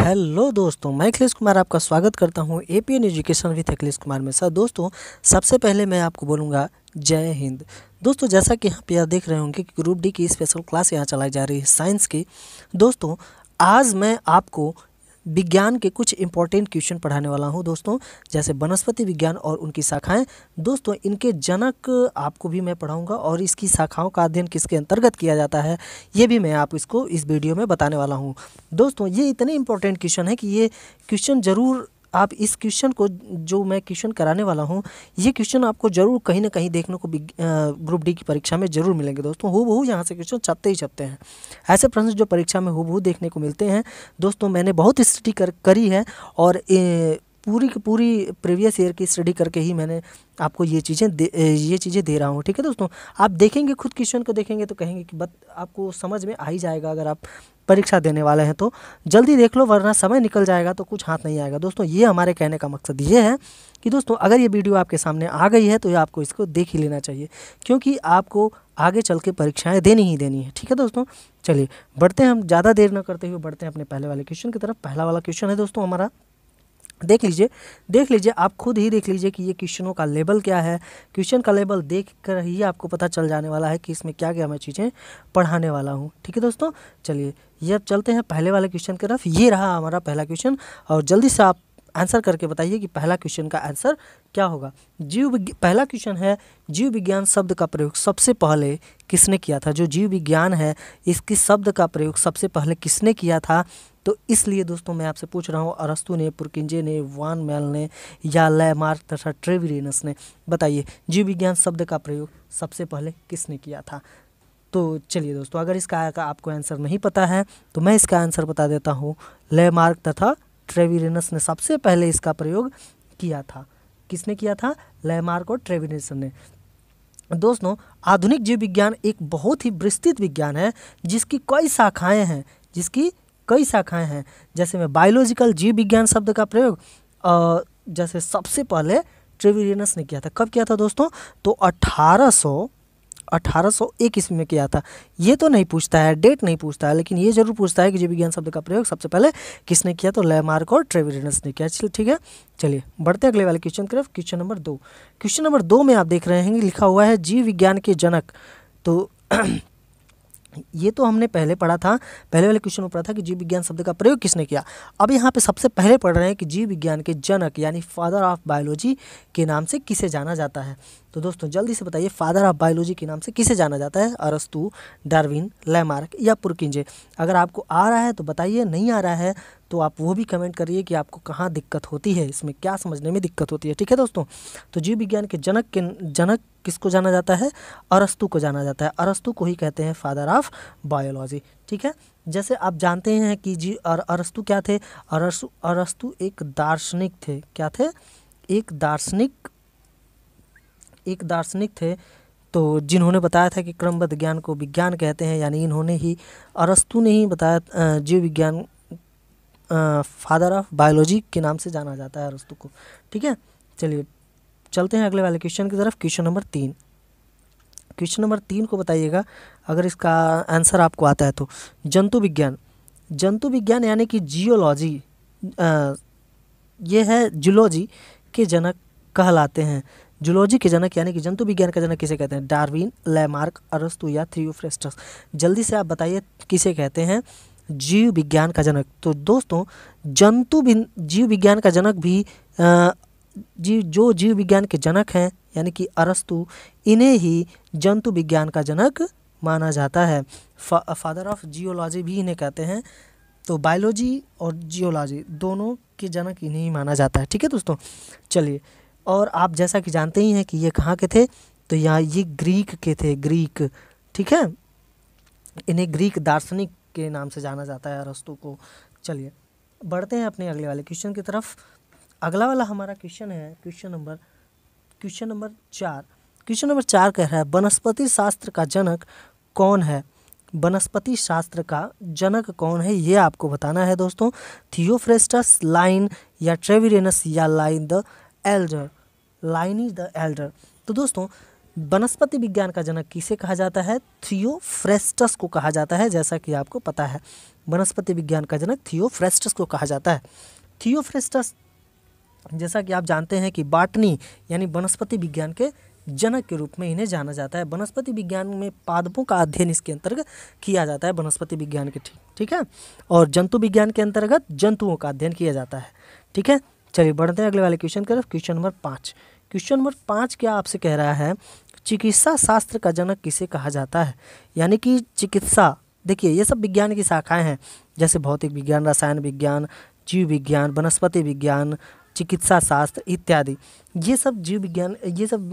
Hello दोस्तों, मैं अखिलेश कुमार आपका स्वागत करता हूं APN education with Akhilesh Kumar में। सर दोस्तों, सबसे पहले मैं आपको बोलूँगा जय हिंद। दोस्तों, जैसा कि यहाँ पे आप देख रहे होंगे कि ग्रुप डी की स्पेशल क्लास यहाँ चलाई जा रही है साइंस की। दोस्तों, आज मैं आपको विज्ञान के कुछ इंपॉर्टेंट क्वेश्चन पढ़ाने वाला हूं दोस्तों, जैसे वनस्पति विज्ञान और उनकी शाखाएं। दोस्तों, इनके जनक आपको भी मैं पढ़ाऊंगा और इसकी शाखाओं का अध्ययन किसके अंतर्गत किया जाता है ये भी मैं आप इसको इस वीडियो में बताने वाला हूं। दोस्तों, ये इतने इंपॉर्टेंट क्वेश्चन है कि ये क्वेश्चन ज़रूर आप इस क्वेश्चन को जो मैं क्वेश्चन कराने वाला हूँ, ये क्वेश्चन आपको ज़रूर कहीं ना कहीं देखने को ग्रुप डी की परीक्षा में ज़रूर मिलेंगे दोस्तों। हूबहू यहाँ से क्वेश्चन छपते ही छपते हैं। ऐसे प्रश्न जो परीक्षा में हूबहू देखने को मिलते हैं दोस्तों, मैंने बहुत स्टडी करी है और पूरी की पूरी प्रीवियस ईयर की स्टडी करके ही मैंने आपको ये चीज़ें दे रहा हूँ। ठीक है दोस्तों, आप देखेंगे, खुद क्वेश्चन को देखेंगे तो कहेंगे कि आपको समझ में आ ही जाएगा। अगर आप परीक्षा देने वाले हैं तो जल्दी देख लो, वरना समय निकल जाएगा तो कुछ हाथ नहीं आएगा। दोस्तों, ये हमारे कहने का मकसद ये है कि दोस्तों, अगर ये वीडियो आपके सामने आ गई है तो ये आपको इसको देख ही लेना चाहिए, क्योंकि आपको आगे चल के परीक्षाएँ देनी ही देनी है। ठीक है दोस्तों, चलिए बढ़ते हैं, हम ज़्यादा देर न करते हुए बढ़ते हैं अपने पहले वाले क्वेश्चन की तरफ। पहला वाला क्वेश्चन है दोस्तों हमारा, देख लीजिए, आप खुद ही देख लीजिए कि ये क्वेश्चनों का लेवल क्या है। क्वेश्चन का लेवल देख कर ही आपको पता चल जाने वाला है कि इसमें क्या क्या मैं चीज़ें पढ़ाने वाला हूँ। ठीक है दोस्तों, चलिए ये अब चलते हैं पहले वाले क्वेश्चन की तरफ। ये रहा हमारा पहला क्वेश्चन और जल्दी से आप आंसर करके बताइए कि पहला क्वेश्चन का आंसर क्या होगा। पहला क्वेश्चन है, जीव विज्ञान शब्द का प्रयोग सबसे पहले किसने किया था। जो जीव विज्ञान है, इसकी शब्द का प्रयोग सबसे पहले किसने किया था। तो इसलिए दोस्तों मैं आपसे पूछ रहा हूँ, अरस्तु ने, पुरकिंजे ने, वान मैल ने या लैमार्क तथा ट्रेविरेनस ने। बताइए, जीव विज्ञान शब्द का प्रयोग सबसे पहले किसने किया था। तो चलिए दोस्तों, अगर इसका आपको आंसर नहीं पता है तो मैं इसका आंसर बता देता हूँ। लैमार्क तथा ट्रेविरेनस ने सबसे पहले इसका प्रयोग किया था। किसने किया था? लैमार्क और ट्रेविरेनस ने। दोस्तों, आधुनिक जीव विज्ञान एक बहुत ही विस्तृत विज्ञान है जिसकी कई शाखाएं हैं। जैसे में बायोलॉजिकल जीव विज्ञान शब्द का प्रयोग जैसे सबसे पहले ट्रेविरेनस ने किया था। कब किया था दोस्तों? तो 1801 ईस्वी में किया था। ये तो नहीं पूछता है, डेट नहीं पूछता है, लेकिन ये जरूर पूछता है कि जीव विज्ञान शब्द का प्रयोग सबसे पहले किसने किया। तो लैमार्क और ट्रेविरेनस ने किया। ठीक है, चलिए बढ़ते हैं अगले वाले क्वेश्चन की तरफ। Question number 2। क्वेश्चन नंबर 2 में आप देख रहे हैं लिखा हुआ है जीव विज्ञान के जनक। तो ये तो हमने पहले पढ़ा था, पहले वाले क्वेश्चन में पढ़ा था कि जीव विज्ञान शब्द का प्रयोग किसने किया। अब यहाँ पे सबसे पहले पढ़ रहे हैं कि जीव विज्ञान के जनक यानी फादर ऑफ बायोलॉजी के नाम से किसे जाना जाता है। तो दोस्तों जल्दी से बताइए, फादर ऑफ बायोलॉजी के नाम से किसे जाना जाता है। अरस्तु, डार्विन, लैमार्क या पुरकिंजे। अगर आपको आ रहा है तो बताइए, नहीं आ रहा है तो आप वो भी कमेंट करिए कि आपको कहाँ दिक्कत होती है, इसमें क्या समझने में दिक्कत होती है। ठीक है दोस्तों, तो जीव विज्ञान के जनक किसको जाना जाता है? अरस्तु को जाना जाता है। अरस्तु को ही कहते हैं फादर ऑफ बायोलॉजी। ठीक है, जैसे आप जानते हैं कि अरस्तु क्या थे। अरस्तु एक दार्शनिक थे। क्या थे? एक दार्शनिक थे। तो जिन्होंने बताया था कि क्रमबद्ध ज्ञान को विज्ञान कहते हैं, यानी इन्होंने ही, अरस्तु ने ही बताया जीव विज्ञान फादर ऑफ बायोलॉजी के नाम से जाना जाता है अरस्तु को। ठीक है, चलिए चलते हैं अगले वाले क्वेश्चन की तरफ। Question number 3। क्वेश्चन नंबर 3 को बताइएगा अगर इसका आंसर आपको आता है तो। जंतु विज्ञान यानी कि जियोलॉजी, ये है जूलॉजी के जनक कहलाते हैं। जूलॉजी के जनक यानी कि जंतु विज्ञान का जनक किसे कहते हैं? डार्विन, लैमार्क, अरस्तु या थियोफ्रेस्टस। जल्दी से आप बताइए किसे कहते हैं जीव विज्ञान का जनक। तो दोस्तों, जीव विज्ञान का जनक भी जो जीव विज्ञान के जनक हैं यानी कि अरस्तु, इन्हें ही जंतु विज्ञान का जनक माना जाता है। फादर ऑफ जियोलॉजी भी इन्हें कहते हैं। तो बायोलॉजी और जियोलॉजी दोनों के जनक इन्हें ही माना जाता है। ठीक है दोस्तों, चलिए, और आप जैसा कि जानते ही हैं कि ये कहाँ के थे, तो यहाँ ये ग्रीक के थे। ग्रीक, ठीक है, इन्हें ग्रीक दार्शनिक के नाम से जाना जाता है अरस्तु को। चलिए बढ़ते हैं अपने अगले वाले क्वेश्चन की तरफ। अगला वाला हमारा क्वेश्चन है क्वेश्चन नंबर 4। क्वेश्चन नंबर 4 कह रहा है, वनस्पति शास्त्र का जनक कौन है। वनस्पति शास्त्र का जनक कौन है ये आपको बताना है दोस्तों। थियोफ्रेस्टस, लाइन या ट्रेविरेनस या लाइन इज द एल्डर। तो दोस्तों वनस्पति विज्ञान का जनक किसे कहा जाता है? थियोफ्रेस्टस को कहा जाता है, जैसा कि आपको पता है। वनस्पति विज्ञान का जनक थियोफ्रेस्टस को कहा जाता है। थियोफ्रेस्टस, जैसा कि आप जानते हैं कि बॉटनी यानी वनस्पति विज्ञान के जनक के रूप में इन्हें जाना जाता है। वनस्पति विज्ञान में पादपों का अध्ययन इसके अंतर्गत किया जाता है, वनस्पति विज्ञान के, ठीक है। और जंतु विज्ञान के अंतर्गत जंतुओं का अध्ययन किया जाता है, ठीक है। चलिए बढ़ते हैं अगले वाले क्वेश्चन की तरफ। Question number 5। क्वेश्चन नंबर 5 क्या आपसे कह रहा है? चिकित्सा शास्त्र का जनक किसे कहा जाता है? यानी कि चिकित्सा, देखिए ये सब विज्ञान की शाखाएं हैं, जैसे भौतिक विज्ञान, रसायन विज्ञान, जीव विज्ञान, वनस्पति विज्ञान, चिकित्सा शास्त्र इत्यादि। ये सब जीव विज्ञान, ये सब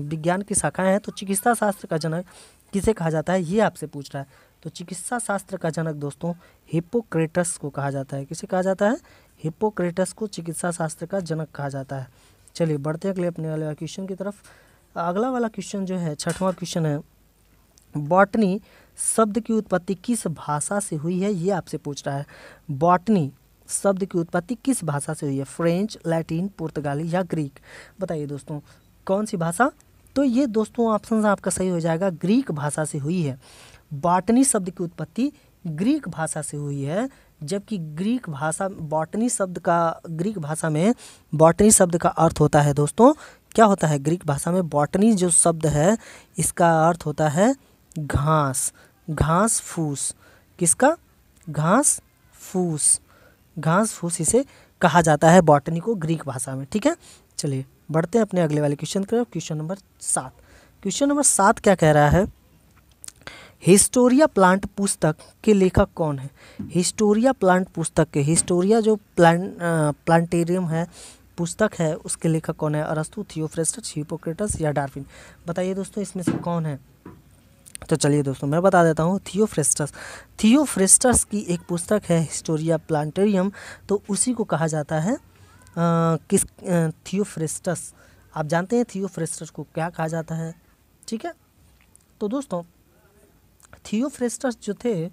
विज्ञान की शाखाएं हैं। तो चिकित्सा शास्त्र का जनक किसे कहा जाता है, ये आपसे पूछ रहा है। तो चिकित्सा शास्त्र का जनक दोस्तों हिप्पोक्रेटस को कहा जाता है। किसे कहा जाता है? हिप्पोक्रेटस को चिकित्सा शास्त्र का जनक कहा जाता है। चलिए बढ़ते हैं अगले अपने वाले क्वेश्चन की तरफ। अगला वाला क्वेश्चन जो है 6वां क्वेश्चन है, बॉटनी शब्द की उत्पत्ति किस भाषा से हुई है, ये आपसे पूछ रहा है। बॉटनी शब्द की उत्पत्ति किस भाषा से हुई है? फ्रेंच, लैटिन, पुर्तगाली या ग्रीक? बताइए दोस्तों कौन सी भाषा? तो ये दोस्तों ऑप्शन आपका सही हो जाएगा, ग्रीक भाषा से हुई है। बॉटनी शब्द की उत्पत्ति ग्रीक भाषा से हुई है, जबकि ग्रीक भाषा, बॉटनी शब्द का ग्रीक भाषा में बॉटनी शब्द का अर्थ होता है दोस्तों, क्या होता है ग्रीक भाषा में? बॉटनी जो शब्द है इसका अर्थ होता है घास, घास फूस। किसका? घास फूस, घास फूस इसे कहा जाता है बॉटनी को ग्रीक भाषा में, ठीक है। चलिए बढ़ते हैं अपने अगले वाले क्वेश्चन की तरफ। Question number 7। क्वेश्चन नंबर 7 क्या कह रहा है? हिस्टोरिया प्लांट पुस्तक के लेखक कौन है? हिस्टोरिया प्लांट पुस्तक के, हिस्टोरिया जो प्लांटेरियम है पुस्तक है, उसके लेखक कौन है? अरस्तु, थियोफ्रेस्टस, हिप्पोक्रेटस या डार्विन? बताइए दोस्तों इसमें से कौन है? तो चलिए दोस्तों मैं बता देता हूँ, थियोफ्रेस्टस। थियोफ्रेस्टस की एक पुस्तक है हिस्टोरिया प्लांटेरियम, तो उसी को कहा जाता है थियोफ्रेस्टस। आप जानते हैं थियोफ्रेस्टस को क्या कहा जाता है, ठीक है। तो दोस्तों थियोफ्रेस्टस जो थे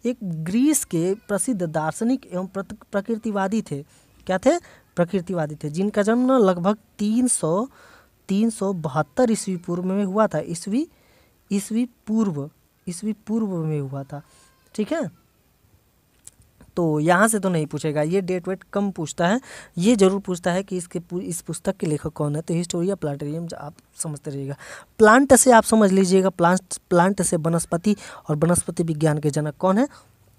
एक ग्रीस के प्रसिद्ध दार्शनिक एवं प्रकृतिवादी थे। क्या थे? प्रकृतिवादी थे, जिनका जन्म लगभग 372 ईस्वी पूर्व में हुआ था। ईस्वी पूर्व में हुआ था, ठीक है। तो यहाँ से तो नहीं पूछेगा, ये डेट वेट कम पूछता है। ये जरूर पूछता है कि इस पुस्तक के लेखक कौन है। तो हिस्टोरिया प्लांटेरियम आप समझते रहिएगा। प्लांट से आप समझ लीजिएगा, प्लांट से वनस्पति, और वनस्पति विज्ञान के जनक कौन है?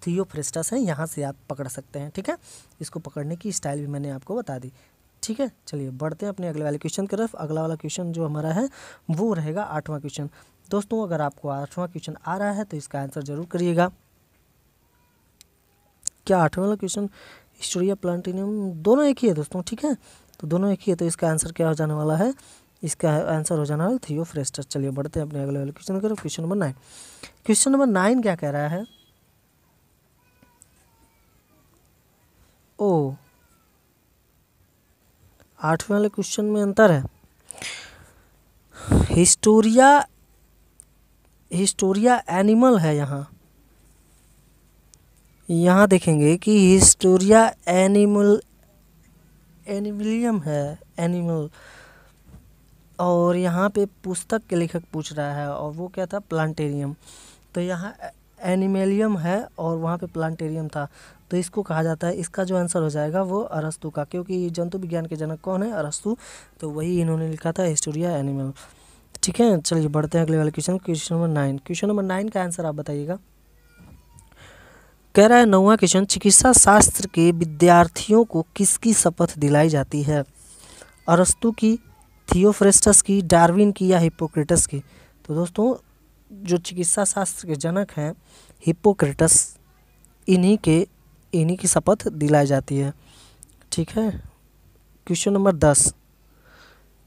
थियोफ्रेस्टस है। यहाँ से आप पकड़ सकते हैं, ठीक है। इसको पकड़ने की स्टाइल भी मैंने आपको बता दी, ठीक है। चलिए बढ़ते हैं अपने अगले वाले क्वेश्चन की तरफ। अगला वाला क्वेश्चन जो हमारा है वो रहेगा 8वां क्वेश्चन। दोस्तों अगर आपको 8वां क्वेश्चन आ रहा है तो इसका आंसर जरूर करिएगा। क्या 8वां वाला क्वेश्चन हिस्टोरिया प्लांटेरियम, दोनों एक ही है दोस्तों, ठीक है। तो दोनों एक ही है, तो इसका आंसर क्या हो जाने वाला है? इसका आंसर हो जाना है थियोफ्रेस्टस। चलिए बढ़ते हैं अपने अगले वाले क्वेश्चन की तरफ। Question number 9। क्वेश्चन नंबर 9 क्या कह रहा है? ओ 8वें वाले क्वेश्चन में अंतर है। हिस्टोरिया एनिमल है। यहाँ देखेंगे कि हिस्टोरिया एनिमलियम है, एनिमल। और यहाँ पे पुस्तक के लेखक पूछ रहा है, और वो क्या था? प्लांटेरियम। तो यहाँ एनिमलियम है और वहाँ पे प्लांटेरियम था, तो इसको कहा जाता है, इसका जो आंसर हो जाएगा वो अरस्तु का, क्योंकि जंतु विज्ञान के जनक कौन है? अरस्तु। तो वही इन्होंने लिखा था हिस्टोरिया एनिमल, ठीक है। चलिए बढ़ते हैं अगले वाले question. Question number 9। Question number 9 का आंसर आप बताइएगा। कह रहा है 9वां क्वेश्चन, चिकित्सा शास्त्र के विद्यार्थियों को किसकी शपथ दिलाई जाती है? अरस्तु की, थियोफ्रेस्टस की, डार्विन की या हिप्पोक्रेटस की? तो दोस्तों जो चिकित्सा शास्त्र के जनक हैं हिप्पोक्रेटस, इन्हीं की शपथ दिलाई जाती है, ठीक है। Question number 10।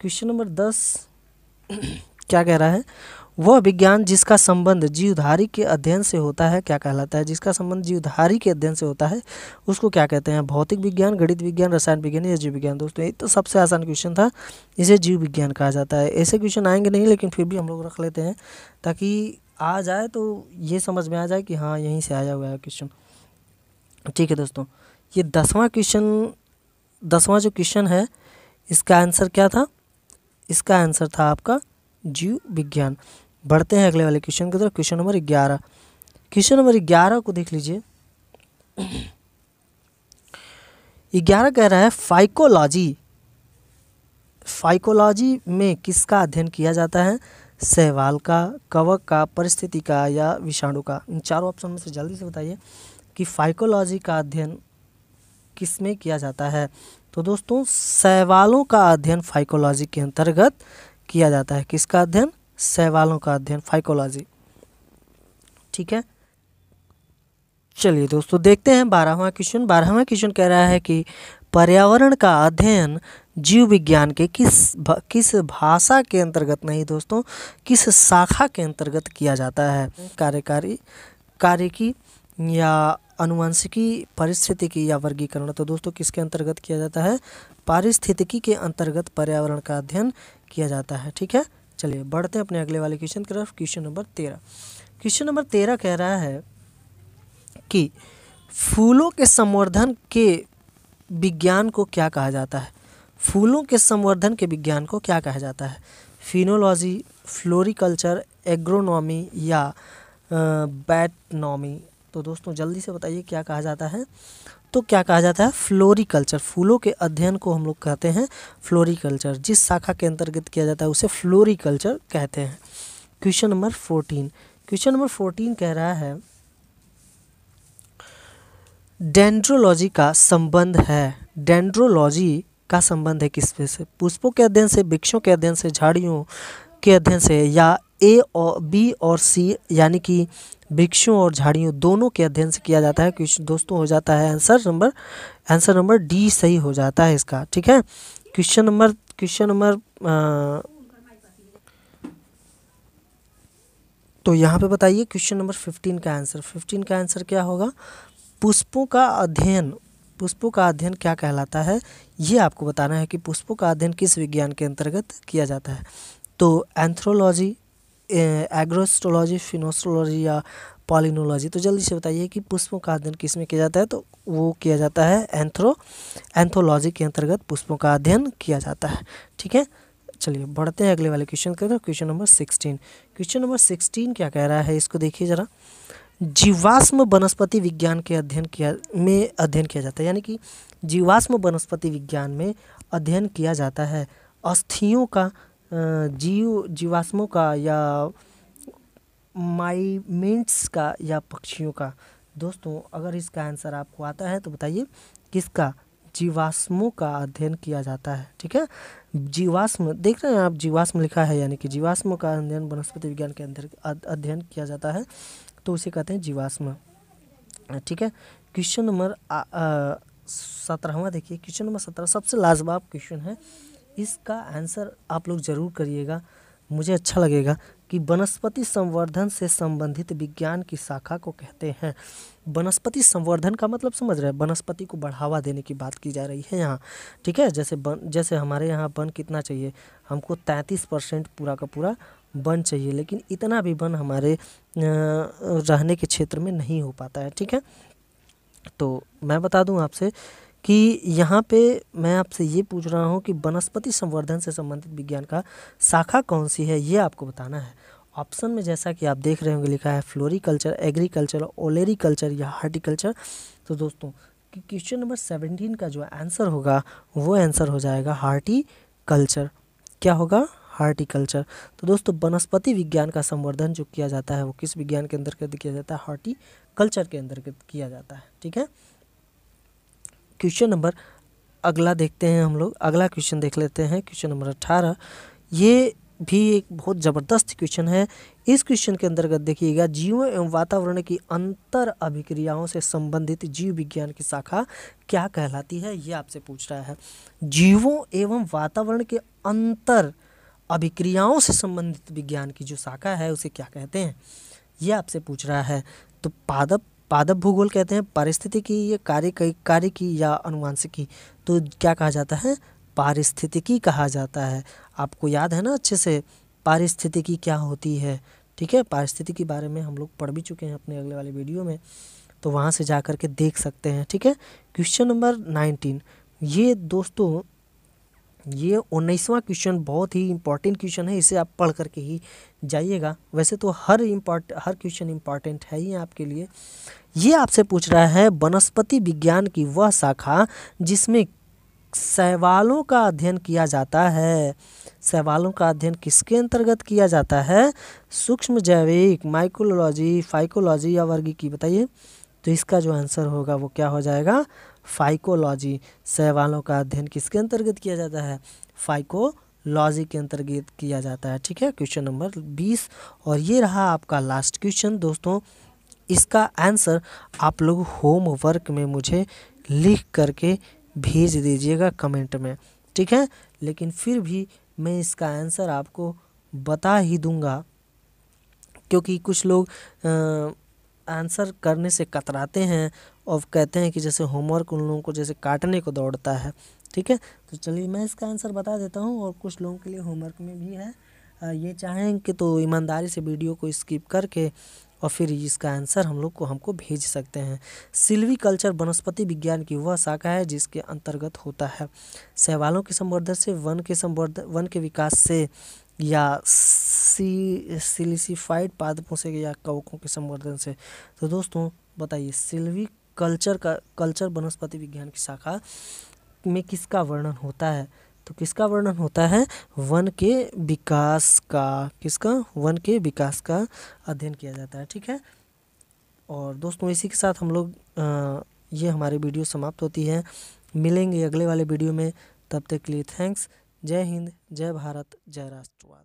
क्वेश्चन नंबर 10 क्या कह रहा है? वह विज्ञान जिसका संबंध जीवधारी के अध्ययन से होता है क्या कहलाता है? जिसका संबंध जीवधारी के अध्ययन से होता है उसको क्या कहते हैं? भौतिक विज्ञान, गणित विज्ञान, रसायन विज्ञान या जीव विज्ञान? दोस्तों ये तो सबसे आसान क्वेश्चन था, इसे जीव विज्ञान कहा जाता है। ऐसे क्वेश्चन आएंगे नहीं, लेकिन फिर भी हम लोग रख लेते हैं ताकि आ जाए तो ये समझ में आ जाए कि हाँ यहीं से आया हुआ है क्वेश्चन, ठीक है दोस्तों। ये 10वां क्वेश्चन, 10वां जो क्वेश्चन है इसका आंसर क्या था? इसका आंसर था आपका जीव विज्ञान। बढ़ते हैं अगले वाले क्वेश्चन की तरफ। Question number 11। क्वेश्चन नंबर 11 को देख लीजिए। 11 कह रहा है फाइकोलॉजी। फाइकोलॉजी में किसका अध्ययन किया जाता है? शैवाल का, कवक का, परिस्थिति का या विषाणु का। इन चारों ऑप्शन में से जल्दी से बताइए कि फाइकोलॉजी का अध्ययन किस में किया जाता है। तो दोस्तों शैवालों का अध्ययन फाइकोलॉजी के अंतर्गत किया जाता है। किसका अध्ययन? शैवालों का अध्ययन, फाइकोलॉजी। ठीक है, चलिए दोस्तों देखते हैं 12वां क्वेश्चन। 12वां क्वेश्चन कह रहा है कि पर्यावरण का अध्ययन जीव विज्ञान के किस भाषा के अंतर्गत, नहीं दोस्तों, किस शाखा के अंतर्गत किया जाता है? कार्यकी या अनुवांशिकी, पारिस्थितिकी या वर्गीकरण। तो दोस्तों किसके अंतर्गत किया जाता है? पारिस्थितिकी के अंतर्गत पर्यावरण का अध्ययन किया जाता है। ठीक है, चलिए बढ़ते हैं अपने अगले वाले क्वेश्चन की तरफ। Question number 13। क्वेश्चन नंबर 13 कह रहा है कि फूलों के संवर्धन के विज्ञान को क्या कहा जाता है? फूलों के संवर्धन के विज्ञान को क्या कहा जाता है? फिनोलॉजी, फ्लोरिकल्चर, एग्रोनॉमी या बैटनॉमी। तो दोस्तों जल्दी से बताइए क्या कहा जाता है? तो क्या कहा जाता है? फ्लोरिकल्चर। फूलों के अध्ययन को हम लोग कहते हैं फ्लोरिकल्चर। जिस शाखा के अंतर्गत किया जाता है उसे फ्लोरिकल्चर कहते हैं। Question number 14। क्वेश्चन नंबर 14 कह रहा है डेंड्रोलॉजी का संबंध है। डेंड्रोलॉजी का संबंध है किससे से? पुष्पों के अध्ययन से, वृक्षों के अध्ययन से, झाड़ियों के अध्ययन से, या ए और बी और सी, यानी कि वृक्षों और झाड़ियों दोनों के अध्ययन से किया जाता है। क्वेश्चन दोस्तों हो जाता है आंसर नंबर डी सही हो जाता है इसका। ठीक है, क्वेश्चन नंबर तो यहाँ पे बताइए क्वेश्चन नंबर 15 का आंसर। 15 का आंसर क्या होगा? पुष्पों का अध्ययन क्या कहलाता है, ये आपको बताना है कि पुष्पों का अध्ययन किस विज्ञान के अंतर्गत किया जाता है। तो एंथ्रोलॉजी, एग्रोस्ट्रोलॉजी, फिनोस्ट्रोलॉजी या पॉलिनोलॉजी। तो जल्दी से बताइए कि पुष्पों का अध्ययन किस में किया जाता है? तो वो किया जाता है एंथ्रोलॉजी के अंतर्गत पुष्पों का अध्ययन किया जाता है। ठीक है, चलिए बढ़ते हैं अगले वाले क्वेश्चन की तरफ। Question number 16। क्वेश्चन नंबर 16 क्या कह रहा है, इसको देखिए जरा। जीवाश्म वनस्पति विज्ञान के अध्ययन किया जाता है, यानी कि जीवाश्म वनस्पति विज्ञान में अध्ययन किया जाता है अस्थियों का, जीवाश्मों का, या माइमेट्स का, या पक्षियों का। दोस्तों अगर इसका आंसर आपको आता है तो बताइए किसका? जीवाश्मों का अध्ययन किया जाता है। ठीक है, जीवाश्म देख रहे हैं आप, जीवाश्म लिखा है, यानी कि जीवाश्मों का अध्ययन वनस्पति विज्ञान के अंदर अध्ययन किया जाता है, तो उसे कहते हैं जीवाश्म। ठीक है, क्वेश्चन नंबर 17वां देखिए। क्वेश्चन नंबर 17 सबसे लाजवाब क्वेश्चन है। इसका आंसर आप लोग ज़रूर करिएगा, मुझे अच्छा लगेगा कि वनस्पति संवर्धन से संबंधित विज्ञान की शाखा को कहते हैं। वनस्पति संवर्धन का मतलब समझ रहे हैं? वनस्पति को बढ़ावा देने की बात की जा रही है यहाँ। ठीक है, जैसे हमारे यहाँ वन कितना चाहिए हमको? 33% पूरा का पूरा वन चाहिए, लेकिन इतना भी वन हमारे रहने के क्षेत्र में नहीं हो पाता है। ठीक है, तो मैं बता दूं आपसे कि यहाँ पे मैं आपसे ये पूछ रहा हूँ कि वनस्पति संवर्धन से संबंधित विज्ञान का शाखा कौन सी है, ये आपको बताना है। ऑप्शन में जैसा कि आप देख रहे होंगे लिखा है फ्लोरिकल्चर, एग्रीकल्चर, ओलेरिकल्चर या हार्टिकल्चर। तो दोस्तों क्वेश्चन नंबर 17 का जो आंसर होगा वो आंसर हो जाएगा हार्टिकल्चर। क्या होगा? हार्टिकल्चर। तो दोस्तों वनस्पति विज्ञान का संवर्धन जो किया जाता है वो किस विज्ञान के अंतर्गत किया जाता है? हार्टिकल्चर के अंतर्गत किया जाता है। ठीक है, क्वेश्चन नंबर अगला देखते हैं हम लोग। अगला क्वेश्चन देख लेते हैं, क्वेश्चन नंबर 18। ये भी एक बहुत ज़बरदस्त क्वेश्चन है। इस क्वेश्चन के अंतर्गत देखिएगा, जीवों एवं वातावरण की अंतर अभिक्रियाओं से संबंधित जीव विज्ञान की शाखा क्या कहलाती है, ये आपसे पूछ रहा है। जीवों एवं वातावरण के अंतर अभिक्रियाओं से संबंधित विज्ञान की जो शाखा है उसे क्या कहते हैं, ये आपसे पूछ रहा है। तो पादप भूगोल कहते हैं, पारिस्थितिकी, ये कार्यकी या अनुवांशिकी। तो क्या कहा जाता है? पारिस्थितिकी कहा जाता है। आपको याद है ना अच्छे से पारिस्थितिकी क्या होती है? ठीक है, पारिस्थितिकी के बारे में हम लोग पढ़ भी चुके हैं अपने अगले वाले वीडियो में, तो वहाँ से जा कर के देख सकते हैं। ठीक है, क्वेश्चन नंबर 19। ये दोस्तों ये 19वां क्वेश्चन बहुत ही इम्पॉर्टेंट क्वेश्चन है, इसे आप पढ़ करके ही जाइएगा। वैसे तो हर क्वेश्चन इम्पॉर्टेंट है ही आपके लिए। ये आपसे पूछ रहा है वनस्पति विज्ञान की वह शाखा जिसमें शैवालों का अध्ययन किया जाता है। शैवालों का अध्ययन किसके अंतर्गत किया जाता है? सूक्ष्म जैविक, माइक्रोलॉजी, फाइकोलॉजी या वर्गीकी, बताइए। तो इसका जो आंसर होगा वो क्या हो जाएगा? फाइकोलॉजी। शैवालों का अध्ययन किसके अंतर्गत किया जाता है? फाइकोलॉजी के अंतर्गत किया जाता है। ठीक है, क्वेश्चन नंबर 20। और ये रहा आपका लास्ट क्वेश्चन दोस्तों। इसका आंसर आप लोग होमवर्क में मुझे लिख करके भेज दीजिएगा कमेंट में, ठीक है। लेकिन फिर भी मैं इसका आंसर आपको बता ही दूंगा, क्योंकि कुछ लोग आंसर करने से कतराते हैं और कहते हैं कि जैसे होमवर्क उन लोगों को जैसे काटने को दौड़ता है। ठीक है, तो चलिए मैं इसका आंसर बता देता हूँ। और कुछ लोगों के लिए होमवर्क में भी है, ये चाहेंगे तो ईमानदारी से वीडियो को स्किप करके और फिर इसका आंसर हमको भेज सकते हैं। सिल्वीकल्चर वनस्पति विज्ञान की वह शाखा है जिसके अंतर्गत होता है शैवालों के संवर्धन से, वन के विकास से, या सिलिसिफाइड पादपों से, या कवकों के संवर्धन से। तो दोस्तों बताइए, कल्चर वनस्पति विज्ञान की शाखा में किसका वर्णन होता है? तो किसका वर्णन होता है? वन के विकास का। किसका? वन के विकास का अध्ययन किया जाता है। ठीक है, और दोस्तों इसी के साथ हम लोग ये हमारी वीडियो समाप्त होती है। मिलेंगे अगले वाले वीडियो में, तब तक के लिए थैंक्स। जय हिंद, जय भारत, जय राष्ट्रवाद।